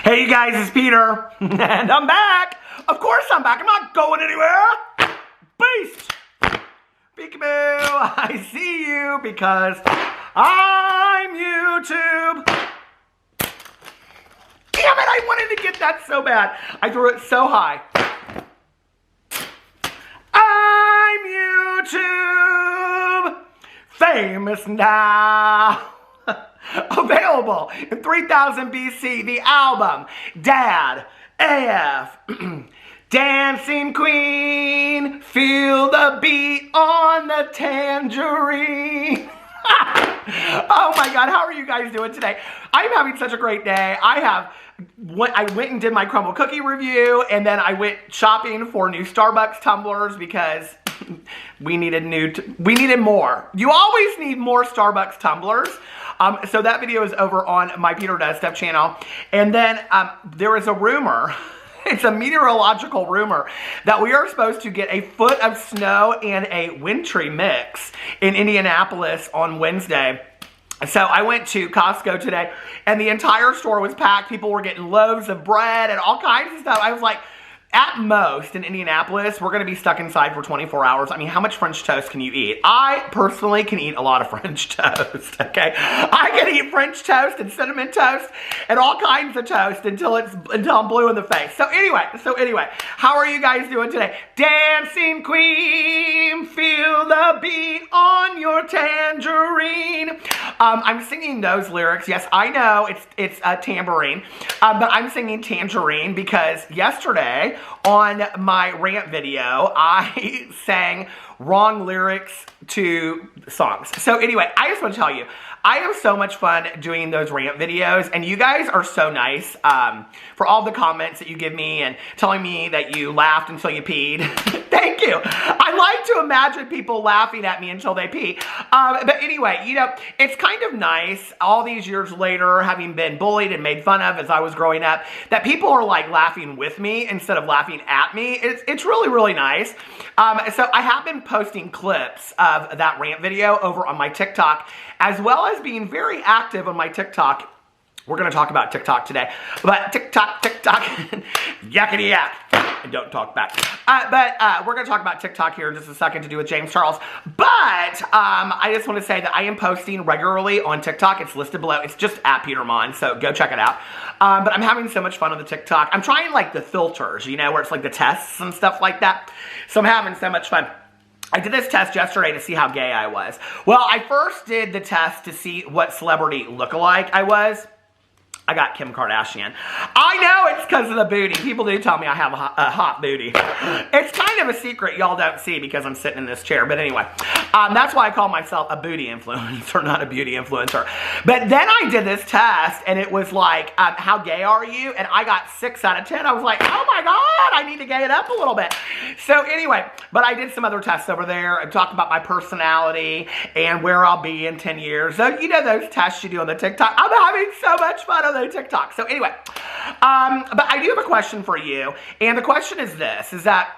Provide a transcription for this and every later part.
Hey you guys, it's Peter, and I'm back. Of course I'm back. I'm not going anywhere. Beast! Peekaboo, I see you because I'm YouTube. Damn it, I wanted to get that so bad. I threw it so high. I'm YouTube. Famous now. Available in 3000 BC, the album Dad AF. Dancing Queen, feel the beat on the tangerine. Oh my God, how are you guys doing today? I'm having such a great day. I went and did my crumble cookie review, and then I went shopping for new Starbucks tumblers because we needed more. You always need more Starbucks tumblers. So that video is over on my Peter Does Stuff channel. And then there is a rumor, it's a meteorological rumor, that we are supposed to get a foot of snow and a wintry mix in Indianapolis on Wednesday. So I went to Costco today, and the entire store was packed. People were getting loaves of bread and all kinds of stuff. I was like, at most, in Indianapolis, we're going to be stuck inside for 24 hours. I mean, how much French toast can you eat? I personally can eat a lot of French toast, okay? I can eat French toast and cinnamon toast and all kinds of toast until I'm blue in the face. So anyway, how are you guys doing today? Dancing Queen, feel the beat on your tangerine. I'm singing those lyrics. Yes, I know it's a tambourine, but I'm singing tangerine because yesterday, on my rant video, I sang wrong lyrics to songs. So anyway, I just want to tell you, I have so much fun doing those rant videos, and you guys are so nice for all the comments that you give me and telling me that you laughed until you peed. Thank you. I like to imagine people laughing at me until they pee. But anyway, you know, it's kind of nice all these years later, having been bullied and made fun of as I was growing up, that people are like laughing with me instead of laughing at me. It's really, really nice. So I have been posting clips of that rant video over on my TikTok, as well as being very active on my TikTok. We're going to talk about TikTok today. But TikTok, yakety yak. And don't talk back. We're going to talk about TikTok here in just a second to do with James Charles. But I just want to say that I am posting regularly on TikTok. It's listed below. It's just at Peter Monn, so go check it out. But I'm having so much fun on the TikTok. I'm trying like the filters, you know, where it's like the tests and stuff like that. So I'm having so much fun. I did this test yesterday to see how gay I was. Well, I first did the test to see what celebrity lookalike I was. I got Kim Kardashian. I know it's because of the booty. People do tell me I have a hot booty. It's kind of a secret y'all don't see because I'm sitting in this chair. But anyway, that's why I call myself a booty influencer, not a beauty influencer. But then I did this test, and it was like, how gay are you? And I got 6 out of 10. I was like, oh my God, I need to gay it up a little bit. So anyway, but I did some other tests over there. I talked about my personality and where I'll be in 10 years. So, you know those tests you do on the TikTok? I'm having so much fun on TikTok. So anyway, but I do have a question for you, and the question is this, is that,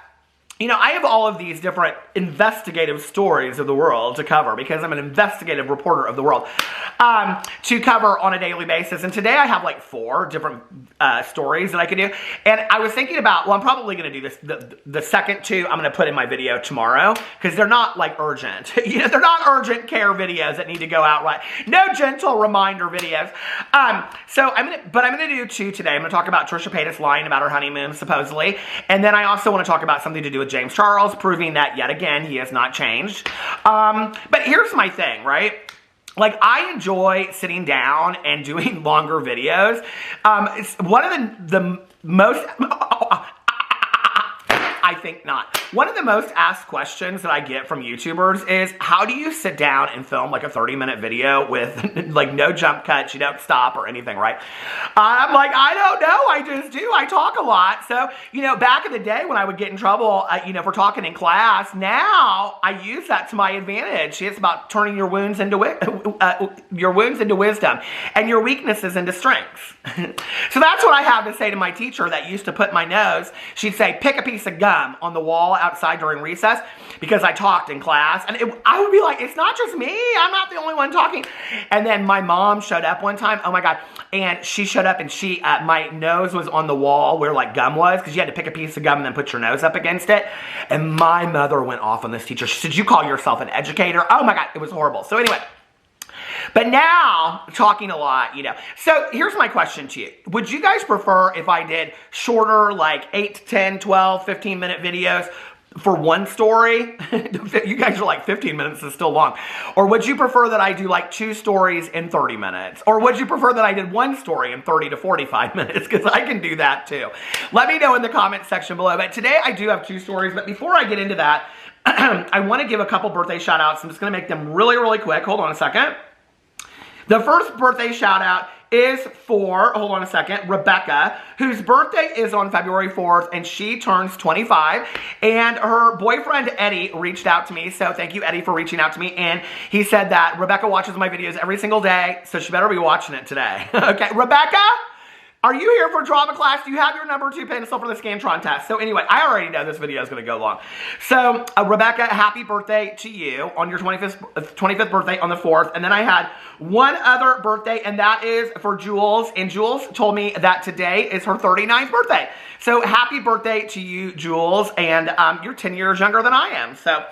you know, I have all of these different investigative stories of the world to cover because I'm an investigative reporter of the world to cover on a daily basis. And today I have like 4 different stories that I could do. And I was thinking about, well, I'm probably going to do this. The second 2 I'm going to put in my video tomorrow because they're not like urgent. You know, they're not urgent care videos that need to go out right. No gentle reminder videos. So I'm going to do 2 today. I'm going to talk about Trisha Paytas lying about her honeymoon, supposedly. And then I also want to talk about something to do with James Charles, proving that yet again he has not changed. But here's my thing, right? Like, I enjoy sitting down and doing longer videos. It's one of the most... I think not. One of the most asked questions that I get from YouTubers is, how do you sit down and film like a 30-minute video with like no jump cuts, you don't stop or anything, right? I'm like, I don't know, I just do. I talk a lot. So, you know, back in the day when I would get in trouble, you know, for talking in class, now I use that to my advantage. It's about turning your wounds into wisdom and your weaknesses into strengths. So that's what I have to say to my teacher that used to put my nose. She'd say, pick a piece of gum gum on the wall outside during recess because I talked in class. And I would be like, it's not just me. I'm not the only one talking. And then my mom showed up one time. Oh my God. And she showed up and my nose was on the wall where like gum was, because you had to pick a piece of gum and then put your nose up against it. And my mother went off on this teacher. She said, you call yourself an educator? Oh my God, it was horrible. So anyway, but now, talking a lot, you know. So here's my question to you. Would you guys prefer if I did shorter, like 8, 10, 12, 15-minute videos for one story? You guys are like, 15 minutes is still long. Or would you prefer that I do like 2 stories in 30 minutes? Or would you prefer that I did 1 story in 30 to 45 minutes? Because I can do that too. Let me know in the comment section below. But today I do have 2 stories. But before I get into that, I want to give a couple birthday shout outs. I'm just going to make them really, really quick. Hold on a second. The first birthday shout out is for, hold on a second, Rebecca, whose birthday is on February 4th, and she turns 25, and her boyfriend, Eddie, reached out to me, so thank you, Eddie, for reaching out to me, and he said that Rebecca watches my videos every single day, so she better be watching it today. Okay, Rebecca? Are you here for drama class? Do you have your number 2 pencil for the Scantron test? So anyway, I already know this video is going to go long. So Rebecca, happy birthday to you on your 25th birthday on the 4th. And then I had one other birthday, and that is for Jules. And Jules told me that today is her 39th birthday. So happy birthday to you, Jules. And you're 10 years younger than I am. So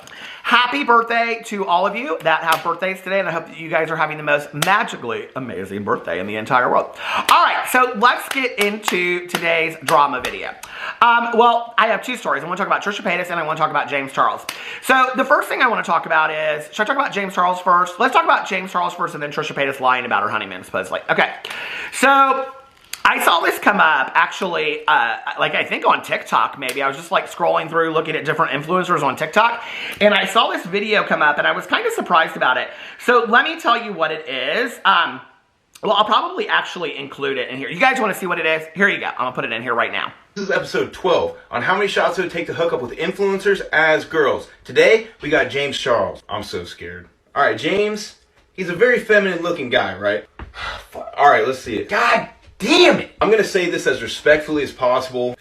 happy birthday to all of you that have birthdays today, and I hope that you guys are having the most magically amazing birthday in the entire world. All right, so let's get into today's drama video. Well, I have 2 stories. I want to talk about Trisha Paytas, and I want to talk about James Charles. So the first thing I want to talk about is, should I talk about James Charles first? Let's talk about James Charles first, and then Trisha Paytas lying about her honeymoon, supposedly. Okay, so I saw this come up, actually, like I think on TikTok maybe. I was just like scrolling through looking at different influencers on TikTok, and I saw this video come up, and I was kind of surprised about it. So let me tell you what it is. Well, I'll probably actually include it in here. You guys want to see what it is? Here you go. I'm going to put it in here right now. This is episode 12 on how many shots it would take to hook up with influencers as girls. Today, we got James Charles. I'm so scared. All right, James, he's a very feminine looking guy, right? All right, let's see it. God damn it. I'm going to say this as respectfully as possible.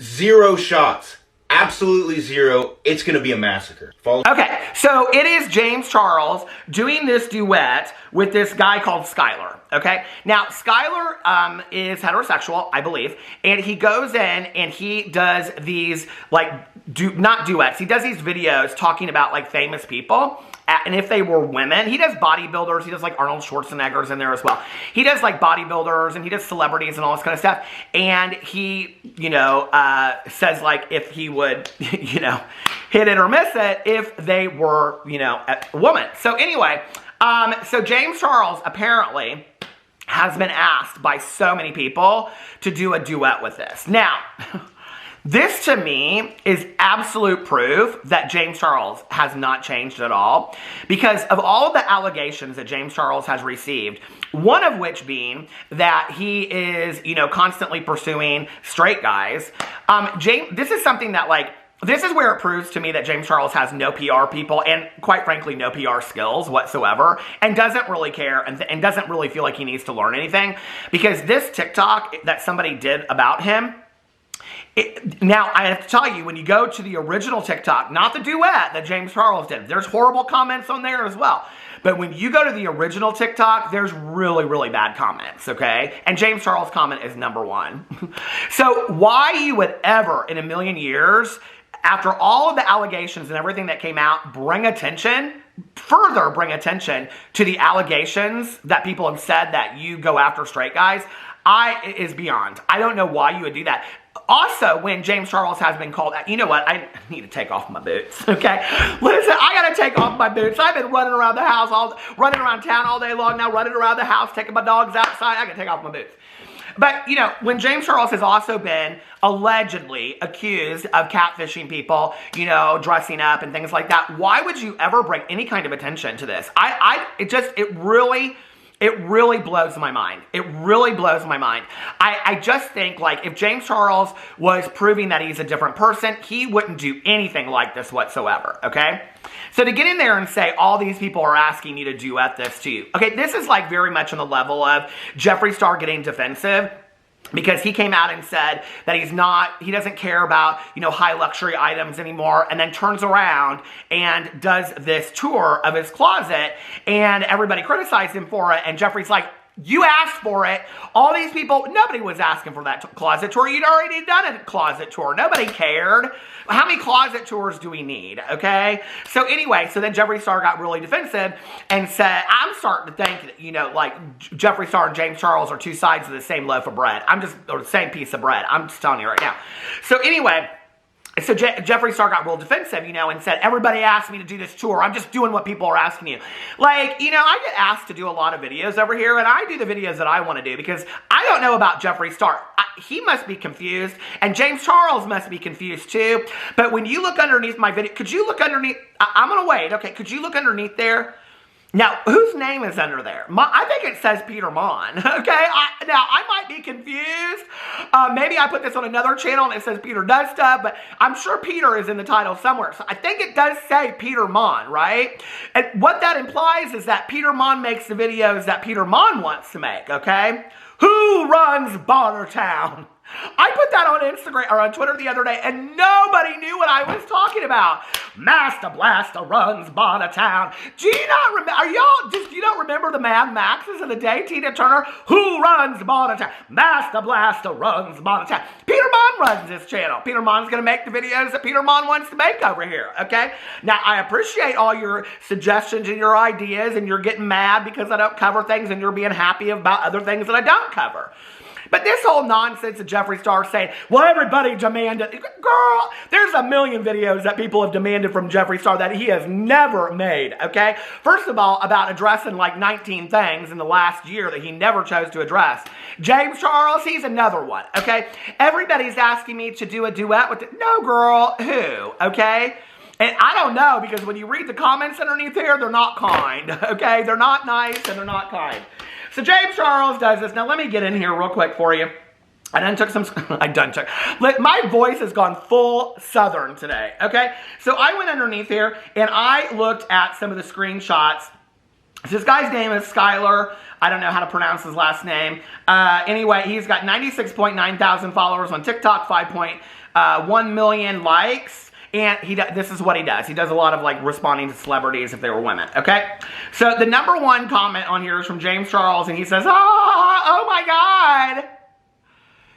0 shots. Absolutely 0. It's going to be a massacre. Follow. Okay, so it is James Charles doing this duet with this guy called Skylar, okay? Now, Skylar is heterosexual, I believe, and he goes in and he does these, like, not duets, he does these videos talking about, like, famous people. And if they were women, he does bodybuilders, he does like Arnold Schwarzenegger's in there as well. He does like bodybuilders and he does celebrities and all this kind of stuff. And he, you know, says like if he would, you know, hit it or miss it if they were, you know, a woman. So anyway, so James Charles apparently has been asked by so many people to do a duet with this. Now, this, to me, is absolute proof that James Charles has not changed at all, because of all of the allegations that James Charles has received, one of which being that he is, you know, constantly pursuing straight guys. This is something that, like, this is where it proves to me that James Charles has no PR people and, quite frankly, no PR skills whatsoever, and doesn't really care and doesn't really feel like he needs to learn anything, because this TikTok that somebody did about him, now, I have to tell you, when you go to the original TikTok, not the duet that James Charles did, there's horrible comments on there as well. But when you go to the original TikTok, there's really, really bad comments, okay? And James Charles' comment is number 1. So why you would ever, in a million years, after all of the allegations and everything that came out, further bring attention to the allegations that people have said that you go after straight guys, is beyond. I don't know why you would do that. Also, when James Charles has been called out, you know what? I need to take off my boots, okay? Listen, I gotta take off my boots. I've been running around the house, running around town all day long now, running around the house, taking my dogs outside. I gotta take off my boots. But, you know, when James Charles has also been allegedly accused of catfishing people, you know, dressing up and things like that, why would you ever bring any kind of attention to this? It really blows my mind. It really blows my mind. I just think, like, if James Charles was proving that he's a different person, he wouldn't do anything like this whatsoever, okay? So to get in there and say all these people are asking you to duet this to you, okay, this is like very much on the level of Jeffree Star getting defensive because he came out and said that he doesn't care about, high luxury items anymore, and then turns around and does this tour of his closet, and everybody criticized him for it, and Jeffrey's like, you asked for it. All these people, nobody was asking for that closet tour. You'd already done a closet tour. Nobody cared. How many closet tours do we need, okay? So anyway, so then Jeffree Star got really defensive and said, I'm starting to think that, like Jeffree Star and James Charles are two sides of the same loaf of bread. Or the same piece of bread. I'm just telling you right now. So anyway, so Jeffree Star got real defensive, and said, everybody asked me to do this tour. I'm just doing what people are asking you. Like, I get asked to do a lot of videos over here, and I do the videos that I want to do because I don't know about Jeffree Star. He must be confused, and James Charles must be confused too. But when you look underneath my video, could you look underneath? I'm going to wait, okay? Could you look underneath there? Now, whose name is under there? I think it says Peter Monn, okay? Now, I might be confused. Maybe I put this on another channel and it says Peter Does Stuff, but I'm sure Peter is in the title somewhere. So I think it does say Peter Monn, right? And what that implies is that Peter Monn makes the videos that Peter Monn wants to make, okay? Who runs Bonnertown? I put that on Instagram or on Twitter the other day, and nobody knew what I was talking about. Master Blaster runs Bonnertown. Do you not remember? Do you not remember the Mad Maxes of the day? Tina Turner, who runs Bonnertown? Master Blaster runs Bonnertown. Peter Monn runs this channel. Peter Monn's going to make the videos that Peter Monn wants to make over here. Okay. Now I appreciate all your suggestions and your ideas, and you're getting mad because I don't cover things, and you're being happy about other things that I don't cover. But this whole nonsense of Jeffree Star saying, well, everybody demanded. Girl, there's a million videos that people have demanded from Jeffree Star that he has never made, okay? First of all, about addressing like 19 things in the last year that he never chose to address. James Charles, he's another one, okay? Everybody's asking me to do a duet with no, girl, who, okay? And I don't know, because when you read the comments underneath here, they're not kind, okay? They're not nice and they're not kind. So James Charles does this. Now let me get in here real quick for you. I done took some, my voice has gone full Southern today, okay? So I went underneath here and I looked at some of the screenshots. This guy's name is Skylar. I don't know how to pronounce his last name. Anyway, he's got 96.9 thousand followers on TikTok, 5.1 million likes. And this is what he does. He does a lot of like responding to celebrities if they were women, okay? So the number one comment on here is from James Charles, and he says, oh my God.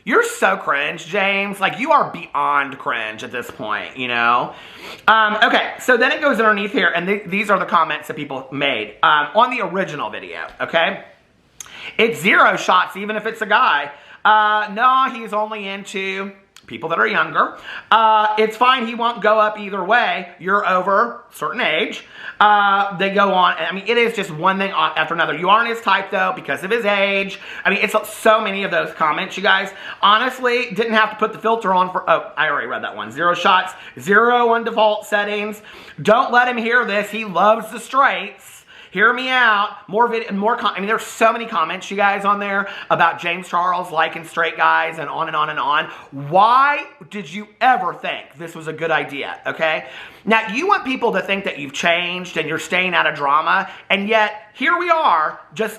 You're so cringe, James. Like, you are beyond cringe at this point, Okay, so then it goes underneath here, and these are the comments that people made on the original video, okay? It's 0 shots, even if it's a guy. No, he's only into people that are younger. It's fine. He won't go up either way. You're over a certain age. They go on. I mean, it is just one thing after another. You aren't his type, though, because of his age. I mean, it's so many of those comments, you guys. Honestly, didn't have to put the filter on for... Oh, I already read that one. 0 shots. 0 on default settings. Don't let him hear this. He loves the straights. Hear me out. I mean, there's so many comments, you guys, on there about James Charles liking straight guys and on and on and on. Why did you ever think this was a good idea, okay? Now, you want people to think that you've changed and you're staying out of drama, and yet here we are, just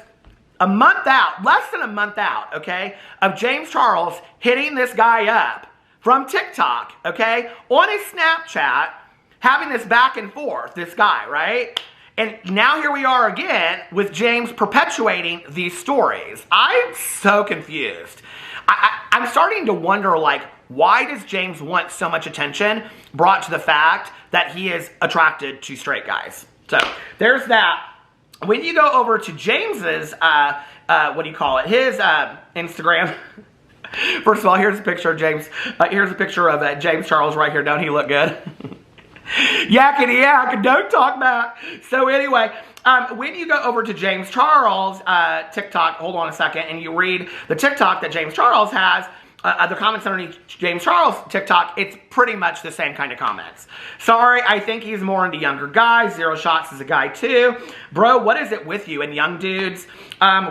a month out, less than a month out, okay, of James Charles hitting this guy up from TikTok, okay, on his Snapchat, having this back and forth, this guy, right? And now here we are again with James perpetuating these stories. I'm so confused. I'm starting to wonder, like, why does James want so much attention brought to the fact that he is attracted to straight guys? So there's that. When you go over to James's, what do you call it? His Instagram. First of all, here's a picture of James. Here's a picture of James Charles right here. Don't he look good? Yakety yak, don't talk back. So anyway, when you go over to James Charles' TikTok, hold on a second, and you read the TikTok that James Charles has, the comments underneath James Charles' TikTok, it's pretty much the same kind of comments. Sorry, I think he's more into younger guys. 0 shots is a guy too. Bro, what is it with you and young dudes?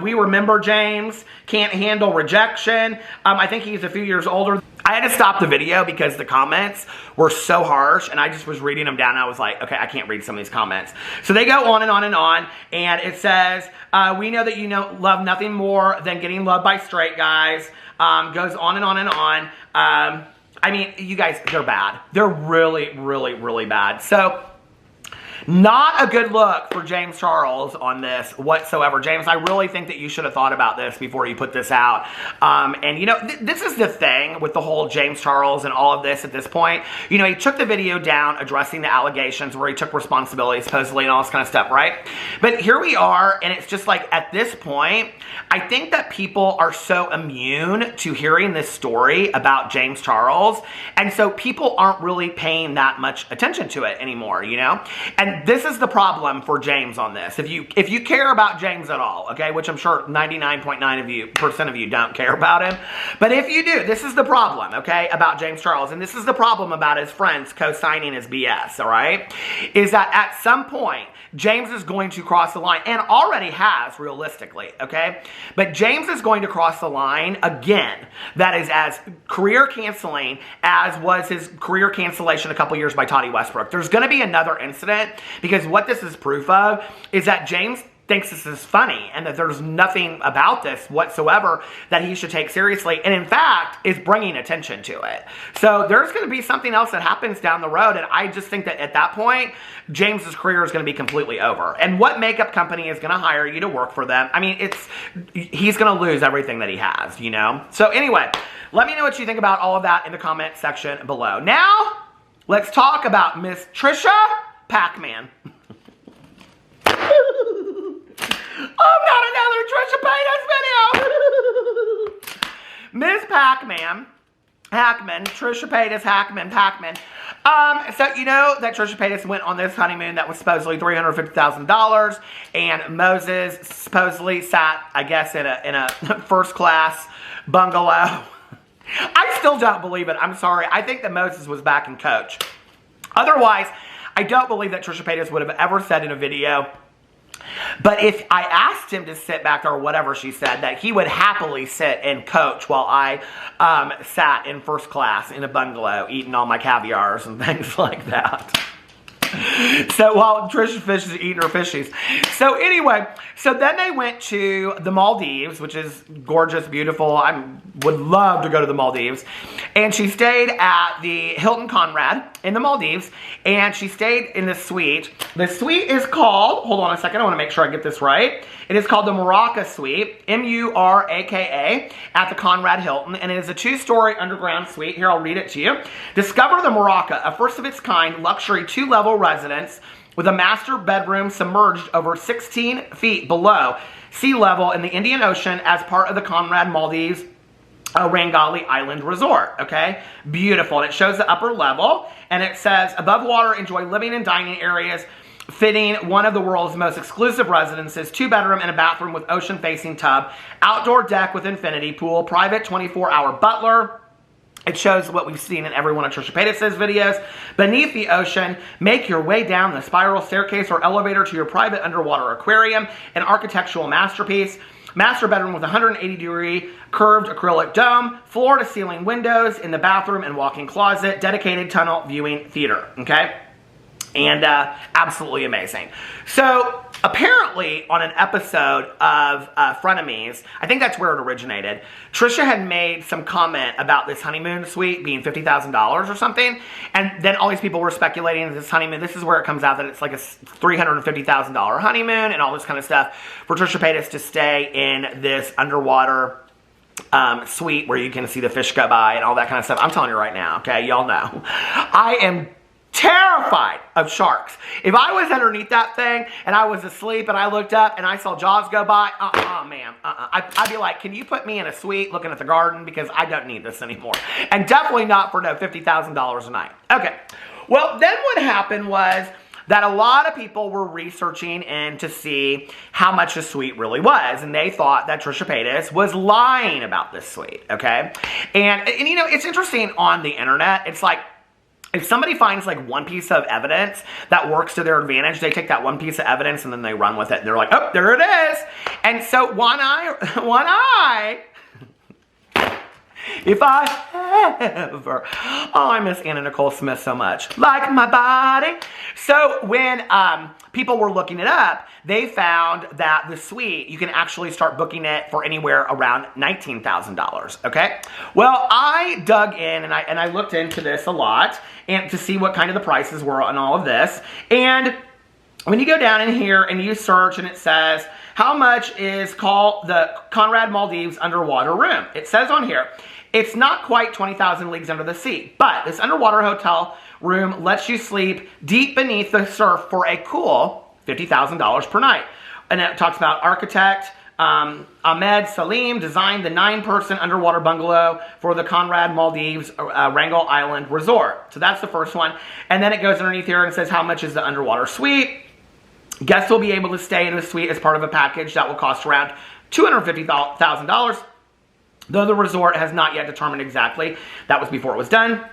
We remember James, can't handle rejection. I think he's a few years older. I had to stop the video because the comments were so harsh, and I just was reading them down, and I was like, okay, I can't read some of these comments. So they go on and on and on, and it says, we know that you love nothing more than getting loved by straight guys. Goes on and on and on. I mean, you guys, they're bad. They're really, really, really bad. So, not a good look for James Charles on this whatsoever. James, I really think that you should have thought about this before you put this out. And, you know, this is the thing with the whole James Charles and all of this at this point. You know, he took the video down addressing the allegations where he took responsibility supposedly and all this kind of stuff, right? But here we are, and it's just like at this point, I think that people are so immune to hearing this story about James Charles, and so people aren't really paying that much attention to it anymore, you know? And this is the problem for James on this. If you care about James at all, okay, which I'm sure 99.9% of you don't care about him, but if you do, this is the problem, okay, about James Charles, and this is the problem about his friends co-signing his BS, all right, is that at some point, James is going to cross the line, and already has, realistically, okay? But James is going to cross the line again. That is as career canceling as was his career cancellation a couple years by Toddy Westbrook. There's going to be another incident, because what this is proof of is that James thinks this is funny and that there's nothing about this whatsoever that he should take seriously, and in fact is bringing attention to it. So there's going to be something else that happens down the road, and I just think that at that point James's career is going to be completely over. And what makeup company is going to hire you to work for them? I mean, he's going to lose everything that he has, you know? So anyway, let me know what you think about all of that in the comment section below. Now let's talk about Miss Trisha Paytas. Oh, not another Trisha Paytas video! Miss Hackman, Trisha Paytas, Pac-Man. So you know that Trisha Paytas went on this honeymoon that was supposedly $350,000, and Moses supposedly sat, I guess, in a first-class bungalow. I still don't believe it. I'm sorry. I think that Moses was back in coach. Otherwise, I don't believe that Trisha Paytas would have ever said in a video. But if I asked him to sit back there or whatever she said, that he would happily sit and coach while I sat in first class in a bungalow eating all my caviars and things like that. So while Trisha Fish is eating her fishies. So anyway, so then they went to the Maldives, which is gorgeous, beautiful. I would love to go to the Maldives. And she stayed at the Hilton Conrad in the Maldives, and she stayed in the suite. The suite is called, hold on a second, I want to make sure I get this right. It is called the Muraka Suite, M-U-R-A-K-A, at the Conrad Hilton, and it is a 2-story underground suite. Here, I'll read it to you. Discover the Muraka, a first-of-its-kind luxury 2-level residence with a master bedroom submerged over 16 feet below sea level in the Indian Ocean as part of the Conrad Maldives Rangali Island Resort, okay? Beautiful. And it shows the upper level, and it says, above water, enjoy living and dining areas fitting one of the world's most exclusive residences, 2-bedroom and a bathroom with ocean-facing tub, outdoor deck with infinity pool, private 24-hour butler. It shows what we've seen in every one of Trisha Paytas' videos. Beneath the ocean, make your way down the spiral staircase or elevator to your private underwater aquarium, an architectural masterpiece. Master bedroom with 180-degree curved acrylic dome, floor-to-ceiling windows in the bathroom and walk-in closet, dedicated tunnel viewing theater, okay? And absolutely amazing. So apparently on an episode of Frenemies, I think that's where it originated, Trisha had made some comment about this honeymoon suite being $50,000 or something, and then all these people were speculating that this honeymoon, this is where it comes out that it's like a $350,000 honeymoon and all this kind of stuff for Trisha Paytas to stay in this underwater suite where you can see the fish go by and all that kind of stuff. I'm telling you right now, okay, y'all know. I am terrified of sharks. If I was underneath that thing and I was asleep and I looked up and I saw Jaws go by, ma'am, I'd be like, can you put me in a suite looking at the garden, because I don't need this anymore. And definitely not for no $50,000 a night. Okay, well then what happened was that a lot of people were researching in to see how much the suite really was, and they thought that Trisha Paytas was lying about this suite, okay? And you know, it's interesting on the internet, it's like, if somebody finds like one piece of evidence that works to their advantage, they take that one piece of evidence and then they run with it. And they're like, oh, there it is. And so if I ever. Oh, I miss Anna Nicole Smith so much. Like my body. So when people were looking it up, they found that the suite, you can actually start booking it for anywhere around $19,000, okay? Well, I dug in and I looked into this a lot and to see what kind of the prices were on all of this. And when you go down in here and you search and it says, how much is called the Conrad Maldives underwater room? It says on here, it's not quite 20,000 leagues under the sea, but this underwater hotel room lets you sleep deep beneath the surf for a cool $50,000 per night. And it talks about architect Ahmed Salim designed the 9-person underwater bungalow for the Conrad Maldives Wrangell Island Resort. So that's the first one. And then it goes underneath here and says how much is the underwater suite. Guests will be able to stay in the suite as part of a package that will cost around $250,000, though the resort has not yet determined exactly. That was before it was done.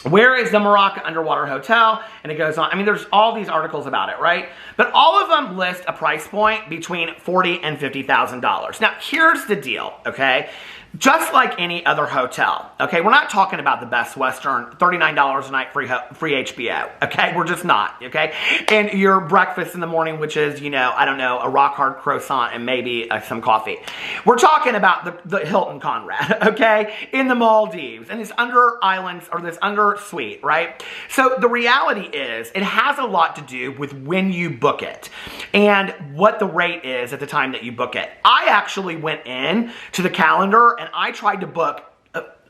Where is the Morocco Underwater Hotel? And it goes on. I mean, there's all these articles about it, right? But all of them list a price point between $40,000 and $50,000. Now, here's the deal, okay? Just like any other hotel, okay? We're not talking about the Best Western, $39 a night, free HBO, okay? We're just not, okay? And your breakfast in the morning, which is, you know, I don't know, a rock-hard croissant and maybe some coffee. We're talking about the Hilton Conrad, okay? In the Maldives, and this under islands, or this under suite, right? So the reality is, it has a lot to do with when you book it and what the rate is at the time that you book it. I actually went in to the calendar and I tried to book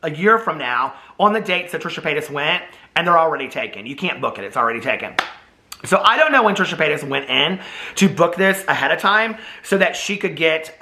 a year from now on the dates that Trisha Paytas went, and they're already taken. You can't book it. It's already taken. So I don't know when Trisha Paytas went in to book this ahead of time so that she could get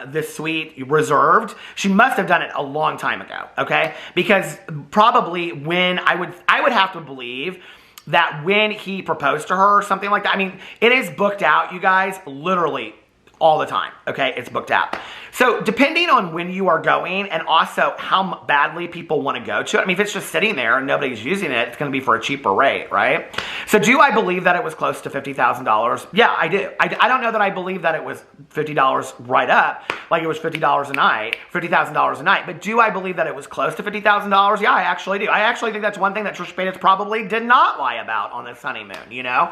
this suite reserved. She must have done it a long time ago, okay? Because probably when I would have to believe that when he proposed to her or something like that. I mean, it is booked out, you guys, literally all the time, okay? It's booked out. So depending on when you are going and also how badly people want to go to it, I mean, if it's just sitting there and nobody's using it, it's going to be for a cheaper rate, right? So do I believe that it was close to $50,000? Yeah, I do. I don't know that I believe that it was $50 right up, like it was $50 a night, $50,000 a night, but do I believe that it was close to $50,000? Yeah, I actually do. I actually think that's one thing that Trisha Paytas probably did not lie about on this honeymoon, you know?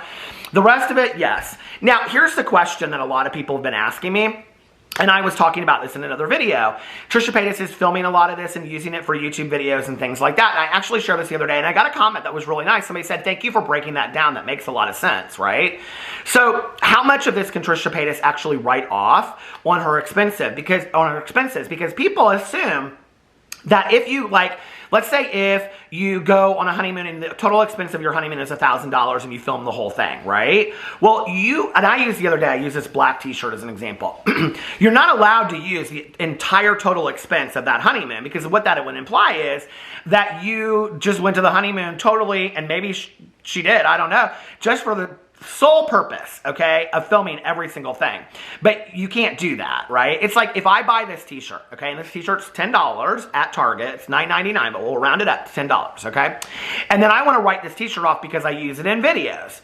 The rest of it, yes. Now, here's the question that a lot of people have been asking me. And I was talking about this in another video. Trisha Paytas is filming a lot of this and using it for YouTube videos and things like that. And I actually shared this the other day, and I got a comment that was really nice. Somebody said, thank you for breaking that down. That makes a lot of sense, right? So how much of this can Trisha Paytas actually write off on her expenses? Because people assume that if you, like, let's say if you go on a honeymoon and the total expense of your honeymoon is $1,000 and you film the whole thing, right? Well, and I used the other day, I used this black t-shirt as an example. You're not allowed to use the entire total expense of that honeymoon, because what that would imply is that you just went to the honeymoon totally, and maybe she did, I don't know, just for the sole purpose, okay, of filming every single thing. But you can't do that, right? It's like if I buy this t-shirt, okay, and this t-shirt's $10 at Target, it's $9.99, but we'll round it up to $10, okay? And then I want to write this t-shirt off because I use it in videos.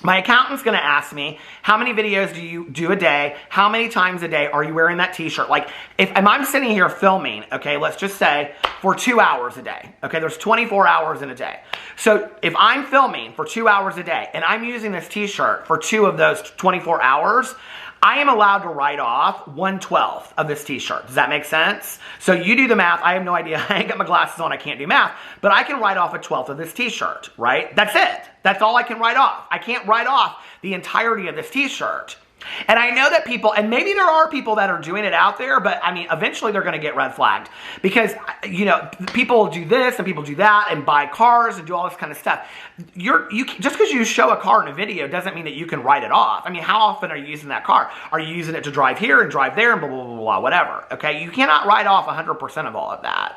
My accountant's going to ask me, how many videos do you do a day? How many times a day are you wearing that t-shirt? Like, if I'm sitting here filming, okay, let's just say for 2 hours a day, okay, there's 24 hours in a day. So if I'm filming for 2 hours a day and I'm using this t-shirt for 2 of those 24 hours, I am allowed to write off 1/12 of this t-shirt. Does that make sense? So you do the math. I have no idea. I ain't got my glasses on. I can't do math. But I can write off 1/12 of this t-shirt, right? That's it. That's all I can write off. I can't write off the entirety of this t-shirt. And I know that people, and maybe there are people that are doing it out there, but I mean, eventually they're going to get red flagged because, you know, people do this and people do that and buy cars and do all this kind of stuff. Just because you show a car in a video doesn't mean that you can write it off. I mean, how often are you using that car? Are you using it to drive here and drive there and blah, blah, blah, blah, whatever. Okay. You cannot write off 100% of all of that.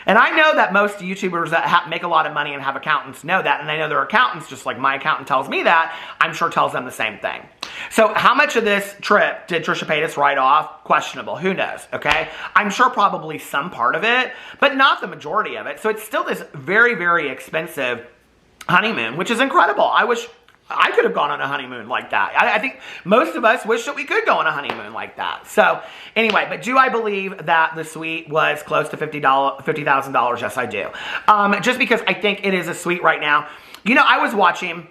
And I know that most YouTubers that make a lot of money and have accountants know that. And I know their accountants, just like my accountant tells me that, I'm sure tells them the same thing. So how much of this trip did Trisha Paytas write off? Questionable. Who knows? Okay. I'm sure probably some part of it, but not the majority of it. So it's still this very, very expensive honeymoon, which is incredible. I wish I could have gone on a honeymoon like that. I think most of us wish that we could go on a honeymoon like that. So anyway, but do I believe that the suite was close to $50,000? Yes, I do. Just because I think it is a suite right now. You know, I was watching...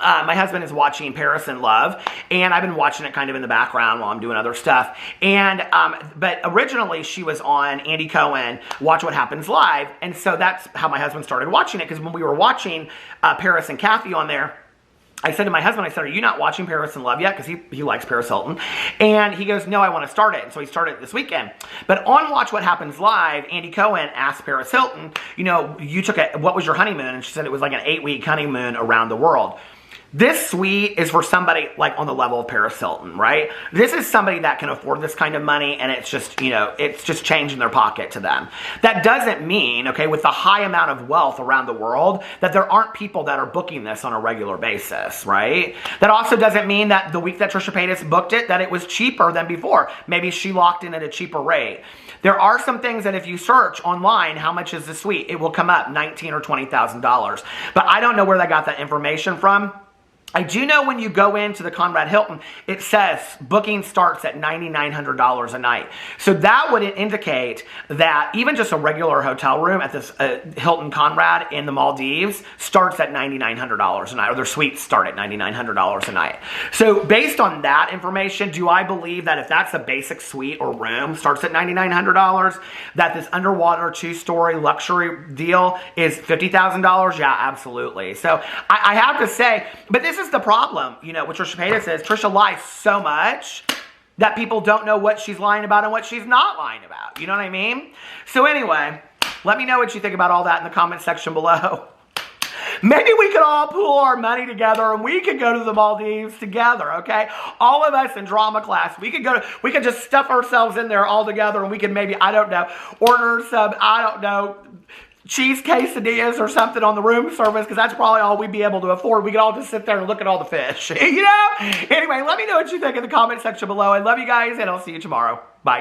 my husband is watching Paris in Love, and I've been watching it kind of in the background while I'm doing other stuff. And but originally she was on Andy Cohen, Watch What Happens Live, and so that's how my husband started watching it. Because when we were watching Paris and Kathy on there, I said to my husband, I said, are you not watching Paris in Love yet? Because he likes Paris Hilton. And he goes, no, I want to start it. And so he started it this weekend. But on Watch What Happens Live, Andy Cohen asked Paris Hilton, you know, what was your honeymoon? And she said it was like an 8-week honeymoon around the world. This suite is for somebody like on the level of Paris Hilton, right? This is somebody that can afford this kind of money, and it's just, you know, it's just change in their pocket to them. That doesn't mean, okay, with the high amount of wealth around the world, that there aren't people that are booking this on a regular basis, right? That also doesn't mean that the week that Trisha Paytas booked it, that it was cheaper than before. Maybe she locked in at a cheaper rate. There are some things that if you search online, how much is the suite, it will come up $19,000 or $20,000. But I don't know where they got that information from. I do know when you go into the Conrad Hilton, it says booking starts at $9,900 a night. So that would indicate that even just a regular hotel room at this Hilton Conrad in the Maldives starts at $9,900 a night, or their suites start at $9,900 a night. So based on that information, do I believe that if that's a basic suite or room starts at $9,900, that this underwater 2-story luxury deal is $50,000? Yeah, absolutely. So I have to say, but this is the problem, you know, what Trisha Paytas says. Trisha lies so much that people don't know what she's lying about and what she's not lying about. You know what I mean? So anyway, let me know what you think about all that in the comment section below. Maybe we could all pool our money together and we could go to the Maldives together, okay? All of us in drama class, we could just stuff ourselves in there all together, and we could maybe, I don't know, order some, I don't know, cheese quesadillas or something on the room service, because that's probably all we'd be able to afford. We could all just sit there and look at all the fish, you know? Anyway, let me know what you think in the comment section below. I love you guys, and I'll see you tomorrow. Bye.